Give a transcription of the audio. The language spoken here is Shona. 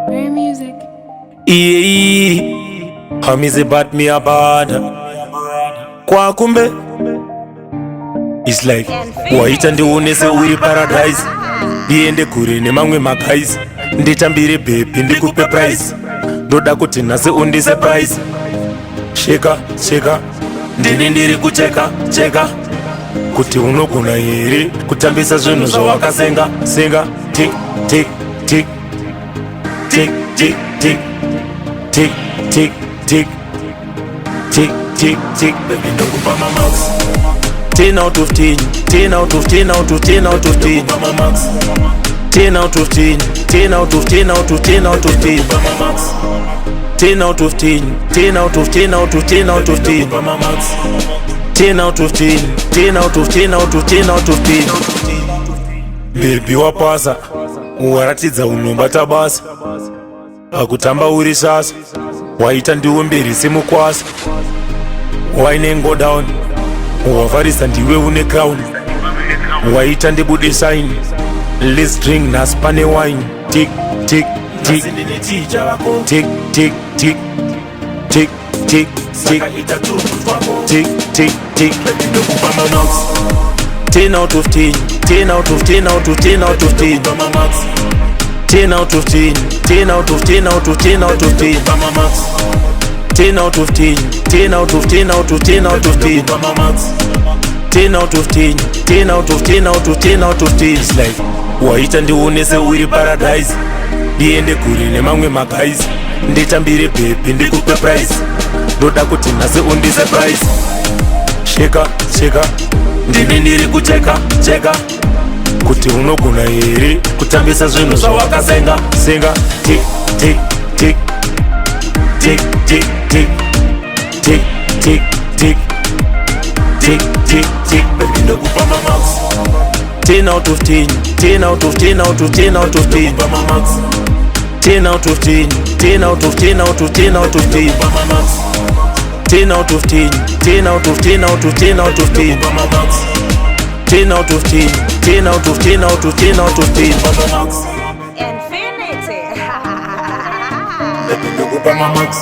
Rare music. Hamize bat me a bad kwa kumbe. It's like waita ndiunese uri paradise, ndiende kure nemamwe makaisi, nditambire baby ndikupe price, ndoda kuti nase undise price. Sheka sheka ndini ndiri kucheka cheka, kuti unogona here kutambisa zvinhu zvawakasenga senga. Tick tick tick tick tick tick tick tick tick tick tick tick. Baby ndokupa max 10 out of 10, 10 out of 10 out of 10 out of 10. 10 out of 10, 10 out of 10 out of 10 out of 10. 10 out of 10, 10 out of 10 out of 10 out of 10. 10 out of 10, 10 out of 10 out of 10 out of 10. Baby wapasa, waratidza unombata basa, akutamba uri sasa, waita ndiwe mberi semukwasa. Wine go down, wafarisa ndiwe une crown, waita ndibude sign. Let's drink nas pane wine. Tick tick tick tick tick tick tick tick tick tick tick tick. 10 out of 10, 10 out of 10 out of 10 out of 10. 10 out of 10, 10 out of 10 out of 10 out of 10. 10 out of 10, 10 out of 10 out of 10 out of 10. 10 out of 10, 10 out of 10 out of 10 out of 10. It's like waita ndiunese uri paradise, ndiende kure nemamwe makaisi, nditambire baby ndikupe price, ndoda kuti nase undise price. Sheka sheka ndini ndiri kucheka cheka, kuti unogona here kutambisa zvinhu zvawakasenga senga. Tick tick tick tick tick tick tick tick tick tick tick tick. Baby ndokupa max 10 out of 10, 10 out of 10 out of 10 out of 10. 10 out of 10, 10 out of 10 out of 10 out of 10. 10 out of 10, 10 out of 10 out of 10 out of 10. 10 out of 10, 10 out of 10 out of 10 out of 10. Infinity. Baby ndokupa max